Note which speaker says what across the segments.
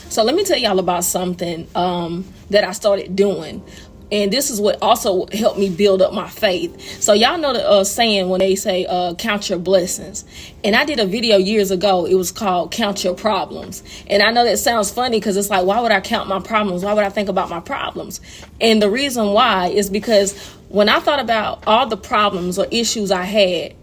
Speaker 1: So let me tell y'all about something that I started doing. And this is what also helped me build up my faith. So y'all know the saying when they say count your blessings. And I did a video years ago. It was called Count Your Problems. And I know that sounds funny because it's like, why would I count my problems? Why would I think about my problems? And the reason why is because when I thought about all the problems or issues I had,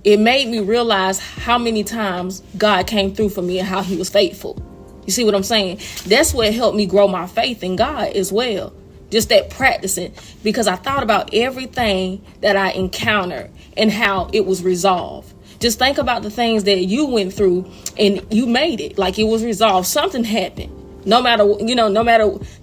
Speaker 1: it made me realize how many times God came through for me and how he was faithful. You see what I'm saying? That's what helped me grow my faith in God as well. Just that practicing, because I thought about everything that I encountered and how it was resolved. Just think about the things that you went through and you made it, like it was resolved. Something happened. No matter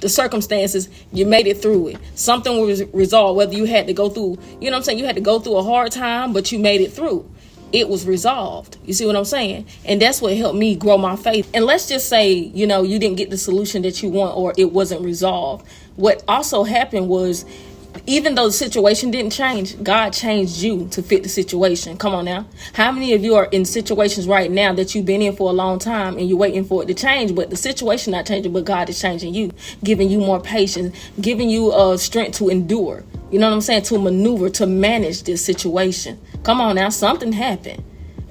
Speaker 1: the circumstances, you made it through it. Something was resolved, whether you had to go through, you had to go through a hard time, but you made it through. It was resolved. You see what I'm saying? And that's what helped me grow my faith. And let's just say, you didn't get the solution that you want, or it wasn't resolved. What also happened was, even though the situation didn't change, God changed you to fit the situation. Come on now. How many of you are in situations right now that you've been in for a long time and you're waiting for it to change, but the situation not changing, but God is changing you, giving you more patience, giving you strength to endure. You know what I'm saying? To maneuver, to manage this situation. Come on now. Something happened.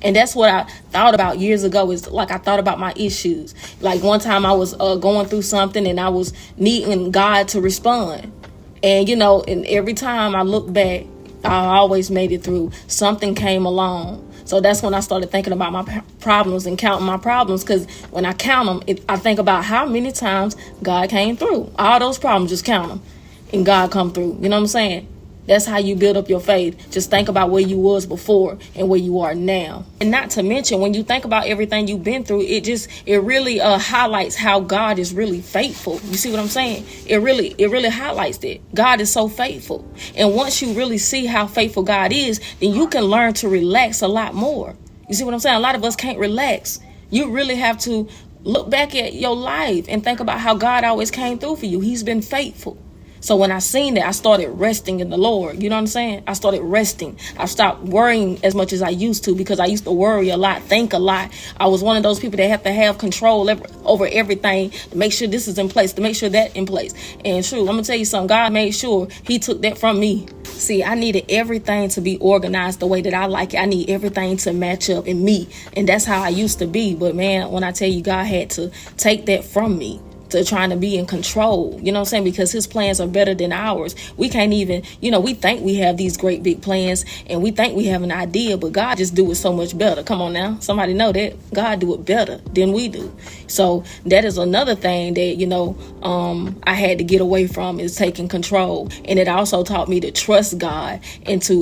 Speaker 1: And that's what I thought about years ago, is like I thought about my issues. Like one time I was going through something and I was needing God to respond. And, and every time I look back, I always made it through. Something came along. So that's when I started thinking about my problems and counting my problems. Because when I count them, I think about how many times God came through. All those problems, just count them. And God come through. You know what I'm saying? That's how you build up your faith. Just think about where you was before and where you are now. And not to mention, when you think about everything you've been through, it really highlights how God is really faithful. You see what I'm saying? It really highlights that God is so faithful. And once you really see how faithful God is, then you can learn to relax a lot more. You see what I'm saying? A lot of us can't relax. You really have to look back at your life and think about how God always came through for you. He's been faithful. So when I seen that, I started resting in the Lord. You know what I'm saying? I started resting. I stopped worrying as much as I used to, because I used to worry a lot, think a lot. I was one of those people that have to have control over everything, to make sure this is in place, to make sure that in place. And true, I'm going to tell you something. God made sure he took that from me. See, I needed everything to be organized the way that I like it. I need everything to match up in me. And that's how I used to be. But man, when I tell you, God had to take that from me, to trying to be in control, you know what I'm saying? Because his plans are better than ours. We can't even, we think we have these great big plans and we think we have an idea, but God just do it so much better. Come on now. Somebody know that God do it better than we do. So that is another thing that, I had to get away from, is taking control. And it also taught me to trust God and to,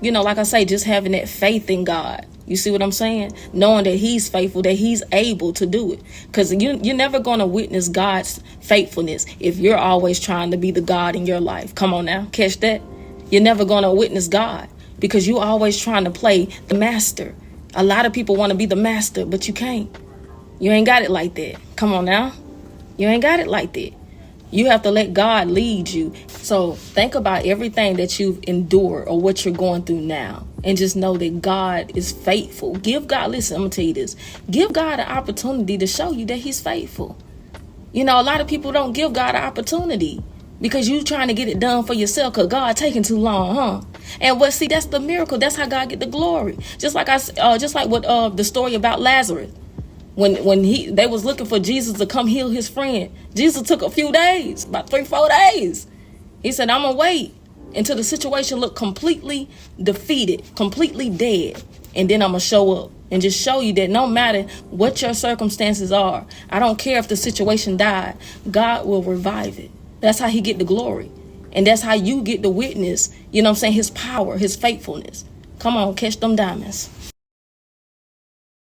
Speaker 1: like I say, just having that faith in God. You see what I'm saying? Knowing that he's faithful, that he's able to do it. Because you're never going to witness God's faithfulness if you're always trying to be the God in your life. Come on now. Catch that? You're never going to witness God because you're always trying to play the master. A lot of people want to be the master, but you can't. You ain't got it like that. Come on now. You ain't got it like that. You have to let God lead you. So think about everything that you've endured or what you're going through now. And just know that God is faithful. Give God, listen, I'm going to tell you this. Give God an opportunity to show you that he's faithful. A lot of people don't give God an opportunity because you trying to get it done for yourself because God taking too long, huh? And that's the miracle. That's how God get the glory. Just like the story about Lazarus. When they was looking for Jesus to come heal his friend, Jesus took a few days, about 3-4 days. He said, I'm going to wait until the situation looked completely defeated, completely dead. And then I'm going to show up and just show you that no matter what your circumstances are, I don't care if the situation died, God will revive it. That's how he get the glory. And that's how you get the witness, his power, his faithfulness. Come on, catch them diamonds.